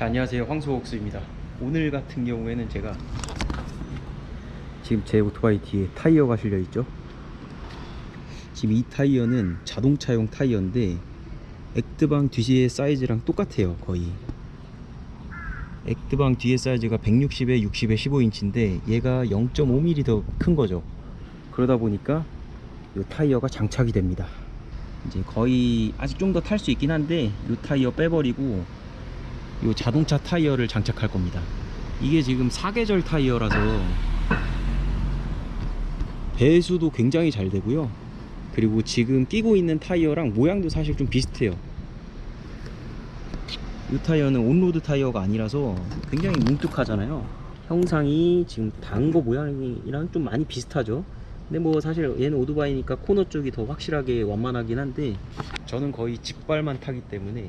자, 안녕하세요, 황소옥수입니다. 오늘 같은 경우에는 제가 지금 제 오토바이 뒤에 타이어가 실려 있죠. 지금 이 타이어는 자동차용 타이어인데 액드방 뒤에 사이즈랑 똑같아요. 거의 액드방 뒤에 사이즈가 160에 60에 15인치인데 얘가 0.5mm 더 큰 거죠. 그러다 보니까 이 타이어가 장착이 됩니다. 이제 거의 아직 좀 더 탈 수 있긴 한데 이 타이어 빼버리고 이 자동차 타이어를 장착할 겁니다. 이게 지금 사계절 타이어라서 배수도 굉장히 잘 되고요. 그리고 지금 끼고 있는 타이어랑 모양도 사실 좀 비슷해요. 이 타이어는 온로드 타이어가 아니라서 굉장히 뭉툭하잖아요. 형상이 지금 단거 모양이랑 좀 많이 비슷하죠. 근데 뭐 사실 얘는 오토바이니까 코너 쪽이 더 확실하게 완만하긴 한데 저는 거의 직발만 타기 때문에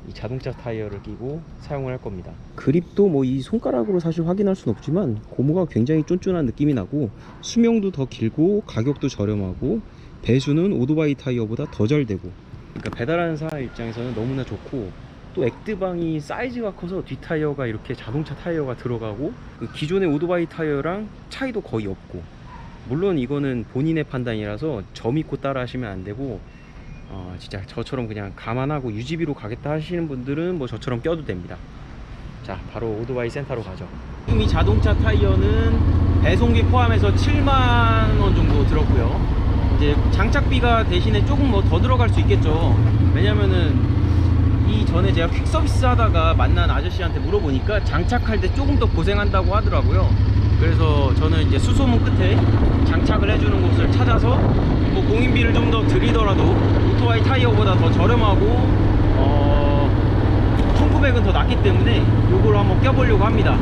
이 자동차 타이어를 끼고 사용을 할 겁니다. 그립도 뭐 이 손가락으로 사실 확인할 수는 없지만 고무가 굉장히 쫀쫀한 느낌이 나고 수명도 더 길고 가격도 저렴하고 배수는 오토바이 타이어보다 더 잘 되고, 그러니까 배달하는 사람 입장에서는 너무나 좋고, 또 액드방이 사이즈가 커서 뒷 타이어가 이렇게 자동차 타이어가 들어가고 그 기존의 오토바이 타이어랑 차이도 거의 없고, 물론 이거는 본인의 판단이라서 점 있고 따라 하시면 안 되고 진짜 저처럼 그냥 감안하고 유지비로 가겠다 하시는 분들은 뭐 저처럼 껴도 됩니다. 자, 바로 오토바이 센터로 가죠. 지금 이 자동차 타이어는 배송비 포함해서 7만원 정도 들었고요. 이제 장착비가 대신에 조금 뭐 더 들어갈 수 있겠죠. 왜냐면은 이 전에 제가 퀵 서비스 하다가 만난 아저씨한테 물어보니까 장착할 때 조금 더 고생한다고 하더라고요. 그래서 저는 이제 수소문 끝에 장착을 해주는 곳을 찾아서 뭐 공인비를 좀 더 드리더라도 오토바이 타이어보다 더 저렴하고 1900은 더 낫기 때문에 요걸 한번 껴보려고 합니다.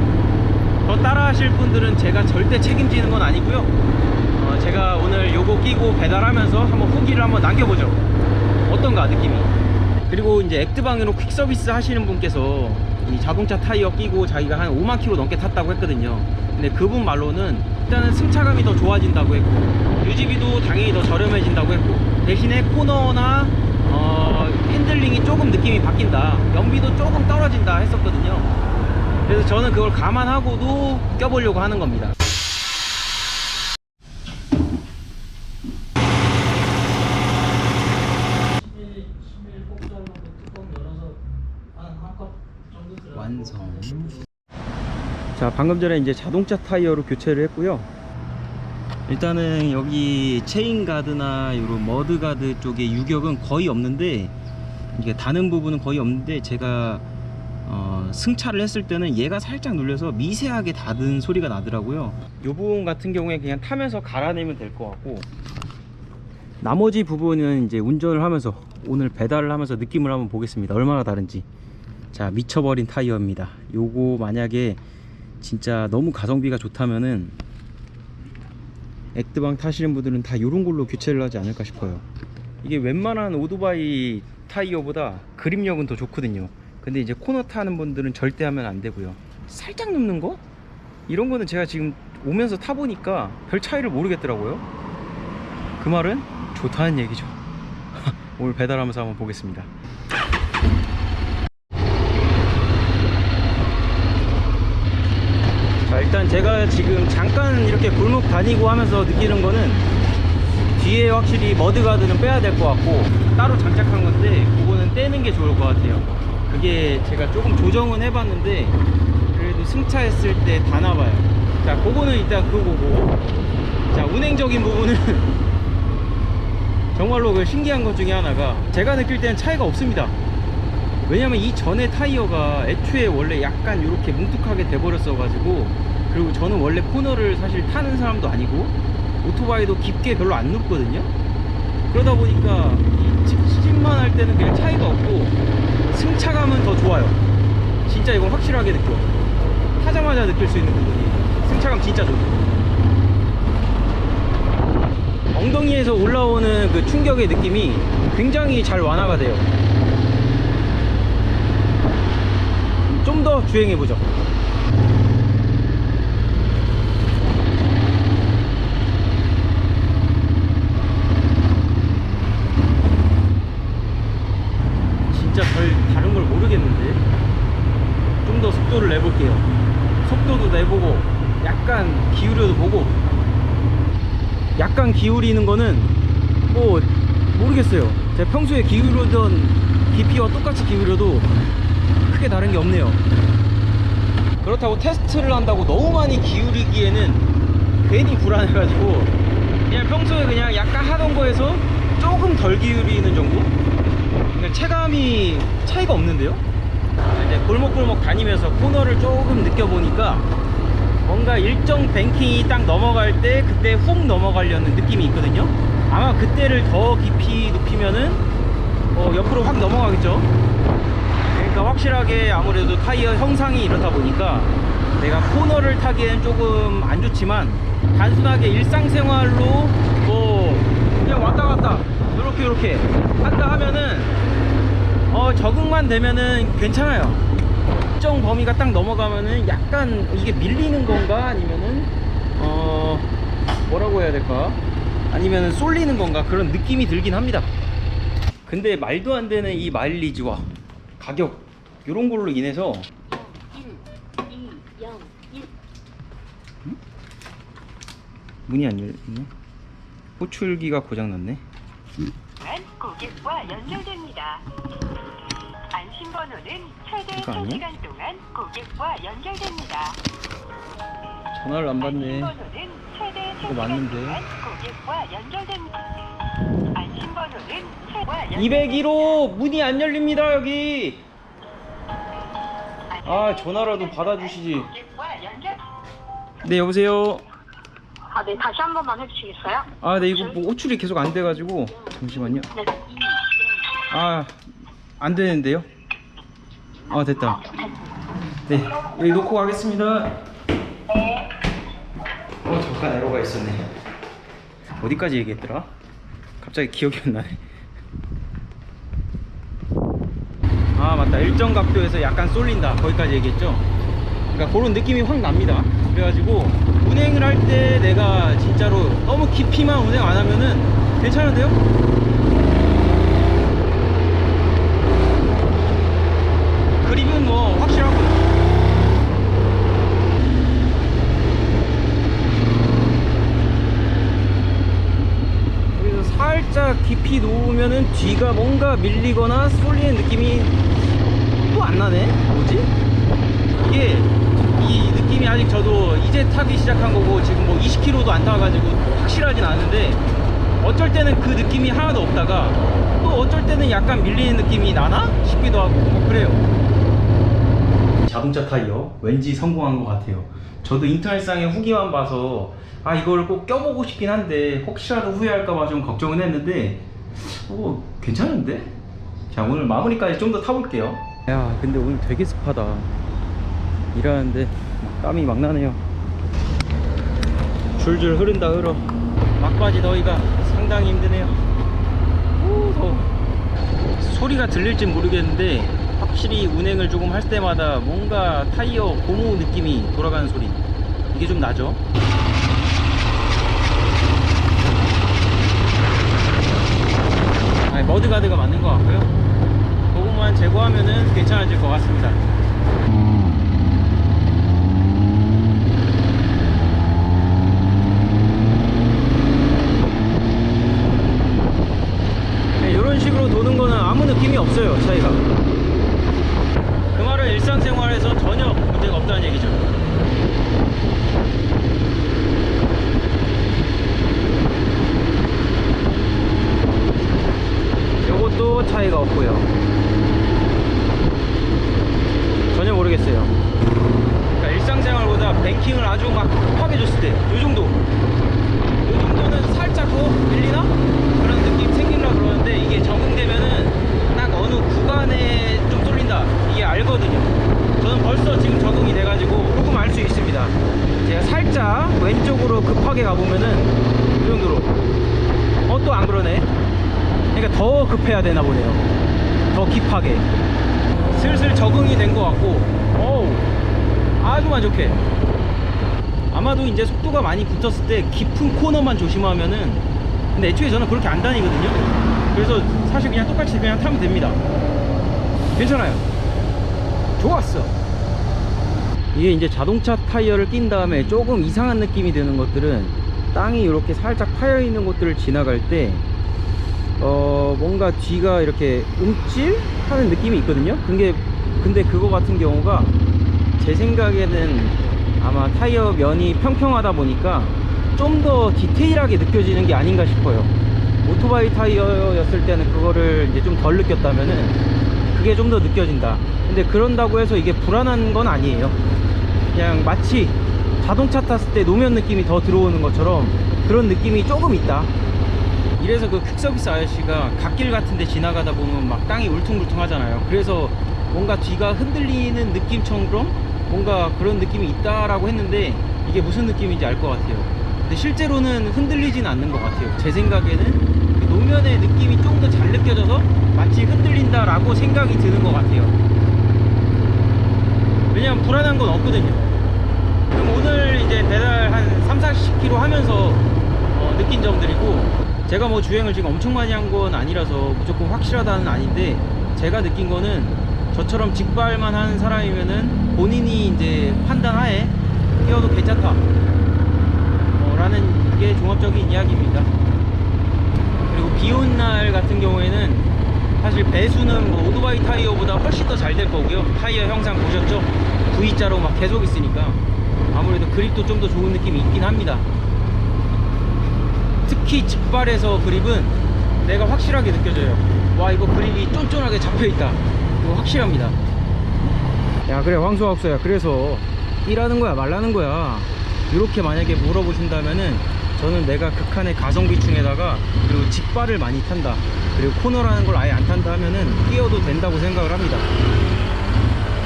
더 따라 하실 분들은 제가 절대 책임지는 건 아니고요. 제가 오늘 요거 끼고 배달하면서 한번 후기를 한번 남겨보죠. 어떤가 느낌이. 그리고 이제 액드방으로 퀵 서비스 하시는 분께서 이 자동차 타이어 끼고 자기가 한 5만 킬로 넘게 탔다고 했거든요. 근데 그분 말로는 일단은 승차감이 더 좋아진다고 했고 유지비도 당연히 더 저렴해진다고 했고 대신에 코너나 핸들링이 조금 느낌이 바뀐다, 연비도 조금 떨어진다 했었거든요. 그래서 저는 그걸 감안하고도 껴보려고 하는 겁니다. 완성. 자, 방금 전에 이제 자동차 타이어로 교체를 했고요. 일단은 여기 체인 가드나 이런 머드 가드 쪽에 유격은 거의 없는데, 이게 닿는 부분은 거의 없는데 제가 승차를 했을 때는 얘가 살짝 눌려서 미세하게 닿은 소리가 나더라고요. 이 부분 같은 경우에 그냥 타면서 갈아내면 될 것 같고, 나머지 부분은 이제 운전을 하면서 오늘 배달을 하면서 느낌을 한번 보겠습니다. 얼마나 다른지. 자, 미쳐버린 타이어입니다. 요거 만약에 진짜 너무 가성비가 좋다면은 액드방 타시는 분들은 다 요런 걸로 교체를 하지 않을까 싶어요. 이게 웬만한 오토바이 타이어보다 그립력은 더 좋거든요. 근데 이제 코너 타는 분들은 절대 하면 안 되고요. 살짝 눕는 거? 이런 거는 제가 지금 오면서 타보니까 별 차이를 모르겠더라고요. 그 말은 좋다는 얘기죠. 오늘 배달하면서 한번 보겠습니다. 자, 일단 제가 지금 잠깐 이렇게 골목 다니고 하면서 느끼는 거는 뒤에 확실히 머드가드는 빼야 될 것 같고, 따로 장착한 건데 그거는 떼는 게 좋을 것 같아요. 그게 제가 조금 조정은 해봤는데 그래도 승차했을 때 닿나봐요. 자, 그거는 일단 그거고, 자, 운행적인 부분은 정말로 그 신기한 것 중에 하나가 제가 느낄 때는 차이가 없습니다. 왜냐면 이 전에 타이어가 애초에 원래 약간 이렇게 뭉툭하게 돼버렸어 가지고, 그리고 저는 원래 코너를 사실 타는 사람도 아니고 오토바이도 깊게 별로 안 눕거든요. 그러다 보니까 이 직진만 할 때는 그냥 차이가 없고 승차감은 더 좋아요. 진짜 이건 확실하게 느껴. 타자마자 느낄 수 있는 부분이 승차감 진짜 좋고, 엉덩이에서 올라오는 그 충격의 느낌이 굉장히 잘 완화가 돼요. 좀 더 주행해보죠. 진짜 별 다른 걸 모르겠는데 좀 더 속도를 내볼게요. 속도도 내보고 약간 기울여도 보고. 약간 기울이는 거는 뭐 모르겠어요. 제가 평소에 기울이던 깊이와 똑같이 기울여도 크게 다른 게 없네요. 그렇다고 테스트를 한다고 너무 많이 기울이기에는 괜히 불안해가지고 그냥 평소에 그냥 약간 하던 거에서 조금 덜 기울이는 정도? 그냥 체감이 차이가 없는데요? 이제 골목골목 다니면서 코너를 조금 느껴보니까 뭔가 일정 뱅킹이 딱 넘어갈 때 그때 훅 넘어가려는 느낌이 있거든요. 아마 그때를 더 깊이 눕히면은 옆으로 확 넘어가겠죠. 그러니까 확실하게 아무래도 타이어 형상이 이렇다 보니까 내가 코너를 타기엔 조금 안 좋지만 단순하게 일상생활로 뭐 그냥 왔다 갔다 요렇게 한다 하면은 적응만 되면은 괜찮아요. 일정 범위가 딱 넘어가면은 약간 이게 밀리는 건가 아니면은 뭐라고 해야 될까, 아니면은 쏠리는 건가 그런 느낌이 들긴 합니다. 근데 말도 안 되는 이 마일리지와 가격 요런 걸로 인해서 1, 2, 0, 1. 문이 안 열리네. 호출기가 고장났네. 고객과 연결됩니다. 안심번호는 최대 이거 아니야? 3시간 동안 고객과 연결됩니다. 전화를 안 받네. 안심번호는 최대 이거 3시간 맞는데. 동안 고객과 연결됩니다. 안심번호는 최대 201호 문이 안 열립니다 여기. 아, 전화라도 받아주시지. 고객과 연결. 네, 여보세요. 아, 네, 다시 한 번만 해주시겠어요? 아, 네, 이거 뭐 호출이 계속 안 돼가지고 잠시만요. 네. 아, 안 되는데요? 아, 됐다. 네, 여기 놓고 가겠습니다. 잠깐 에러가 있었네. 어디까지 얘기했더라? 갑자기 기억이 안 나네. 아, 맞다. 일정 각도에서 약간 쏠린다. 거기까지 얘기했죠? 그러니까 그런 느낌이 확 납니다. 그래가지고 운행을 할 때 내가 진짜로 너무 깊이만 운행 안 하면은 괜찮은데요? 그립은 뭐 확실하고요. 여기서 살짝 깊이 놓으면은 뒤가 뭔가 밀리거나 쏠리는 느낌이 또 안 나네? 뭐지? 이게 이 느낌이 아직 저도 이제 타기 시작한 거고 지금 뭐 20km도 안 타가지고 확실하진 않은데 어쩔 때는 그 느낌이 하나도 없다가 또 어쩔 때는 약간 밀리는 느낌이 나나 싶기도 하고 뭐 그래요. 자동차 타이어 왠지 성공한 것 같아요. 저도 인터넷상에 후기만 봐서 아, 이걸 꼭 껴보고 싶긴 한데 혹시라도 후회할까봐 좀 걱정은 했는데 괜찮은데? 자, 오늘 마무리까지 좀 더 타볼게요. 야, 근데 오늘 되게 습하다. 일하는데 땀이 막 나네요. 줄줄 흐른다 흘러. 막바지 더위가 상당히 힘드네요. 더워. 소리가 들릴지 모르겠는데 확실히 운행을 조금 할 때마다 뭔가 타이어 고무 느낌이 돌아가는 소리, 이게 좀 나죠. 머드가드가 맞는 것 같고요. 그것만 제거하면은 괜찮아질 것 같습니다. 네, 이런 식으로 도는 거는 아무 느낌이 없어요. 차이가. 그 말은 일상생활에서 전혀 문제가 없다는 얘기죠. 요것도 차이가 없고요. 전혀 모르겠어요. 그러니까 일상생활보다 뱅킹을 아주 막 급하게 줬을 때 요정도는 살짝 밀리나? 그런 느낌 생기려고 그러는데 이게 적응되면은 딱 어느 구간에 좀 쏠린다 이게 알거든요. 저는 벌써 지금 적응이 돼가지고 조금 알 수 있습니다. 제가 살짝 왼쪽으로 급하게 가보면은 이 정도로 또 안 그러네. 그러니까 더 급해야 되나 보네요. 더 깊하게 슬슬 적응이 된 것 같고 아주 만족해. 아마도 이제 속도가 많이 붙었을 때 깊은 코너만 조심하면은, 근데 애초에 저는 그렇게 안 다니거든요. 그래서 사실 그냥 똑같이 그냥 타면 됩니다. 괜찮아요. 좋았어. 이게 이제 자동차 타이어를 낀 다음에 조금 이상한 느낌이 드는 것들은 땅이 이렇게 살짝 파여 있는 곳들을 지나갈 때 뭔가 뒤가 이렇게 움찔하는 느낌이 있거든요. 근데 그거 같은 경우가 제 생각에는 아마 타이어 면이 평평하다 보니까 좀 더 디테일하게 느껴지는 게 아닌가 싶어요. 오토바이 타이어였을 때는 그거를 이제 좀 덜 느꼈다면은 그게 좀 더 느껴진다. 근데 그런다고 해서 이게 불안한 건 아니에요. 그냥 마치 자동차 탔을 때 노면 느낌이 더 들어오는 것처럼 그런 느낌이 조금 있다. 이래서 그 퀵서비스 아저씨가 갓길 같은 데 지나가다 보면 막 땅이 울퉁불퉁 하잖아요. 그래서 뭔가 뒤가 흔들리는 느낌처럼 뭔가 그런 느낌이 있다라고 했는데 이게 무슨 느낌인지 알 것 같아요. 근데 실제로는 흔들리진 않는 것 같아요. 제 생각에는 그 노면의 느낌이 좀 더 잘 느껴져서 마치 흔들린다라고 생각이 드는 것 같아요. 왜냐면 불안한 건 없거든요. 그럼 오늘 이제 배달 한 30-40km 하면서 느낀 점들이고, 제가 뭐 주행을 지금 엄청 많이 한 건 아니라서 무조건 확실하다는 아닌데, 제가 느낀 거는 저처럼 직발만 하는 사람이면은 본인이 이제 판단하에 뛰어도 괜찮다 라는 게 종합적인 이야기입니다. 그리고 비 온 날 같은 경우에는 사실 배수는 뭐 오토바이 타이어보다 훨씬 더 잘 될 거고요. 타이어 형상 보셨죠? V자로 막 계속 있으니까 아무래도 그립도 좀 더 좋은 느낌이 있긴 합니다. 특히 직발에서 그립은 내가 확실하게 느껴져요. 와, 이거 그립이 쫀쫀하게 잡혀있다. 이거 확실합니다. 야, 그래 황소학소야, 그래서 뛰라는 거야 말라는 거야, 이렇게 만약에 물어보신다면은 저는 내가 극한의 가성비충에다가 그리고 직발을 많이 탄다, 그리고 코너라는 걸 아예 안 탄다 하면은 뛰어도 된다고 생각을 합니다.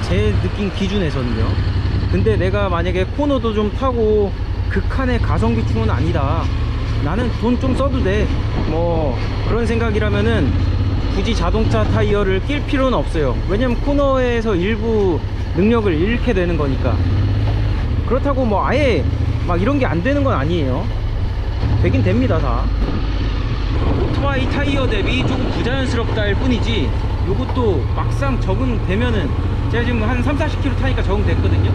제 느낌 기준에서는요. 근데 내가 만약에 코너도 좀 타고 극한의 가성비충은 아니다, 나는 돈 좀 써도 돼, 뭐 그런 생각이라면은 굳이 자동차 타이어를 낄 필요는 없어요. 왜냐면 코너에서 일부 능력을 잃게 되는 거니까. 그렇다고 뭐 아예 막 이런 게 안 되는 건 아니에요. 되긴 됩니다. 다 오토바이 타이어 대비 조금 부자연스럽다 할 뿐이지, 요것도 막상 적응되면은, 제가 지금 한 30-40km 타니까 적응됐거든요.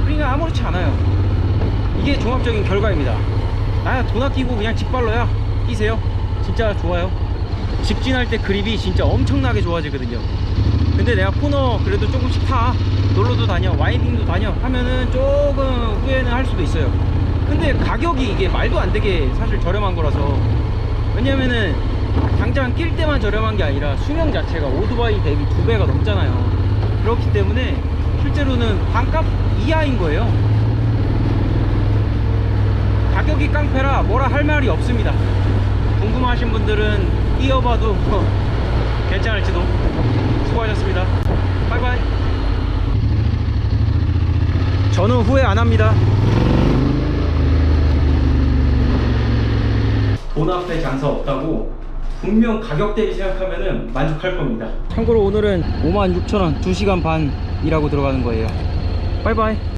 그러니까 아무렇지 않아요. 이게 종합적인 결과입니다. 돈 아끼고 그냥 직발로야 끼세요. 진짜 좋아요. 직진할 때 그립이 진짜 엄청나게 좋아지거든요. 근데 내가 코너 그래도 조금씩 타, 놀러도 다녀, 와이딩도 다녀 하면은 조금 후회는 할 수도 있어요. 근데 가격이 이게 말도 안 되게 사실 저렴한 거라서, 왜냐면은 당장 낄 때만 저렴한 게 아니라 수명 자체가 오토바이 대비 2배가 넘잖아요. 그렇기 때문에 실제로는 반값 이하인 거예요. 가격이 깡패라 뭐라 할 말이 없습니다. 궁금하신 분들은 뛰어봐도 괜찮을지도. 수고하셨습니다. 바이바이. 저는 후회 안 합니다. 돈 앞에 장사 없다고 분명 가격 대비 생각하면은 만족할 겁니다. 참고로 오늘은 56,000원 2시간 반이라고 들어가는 거예요. 바이바이.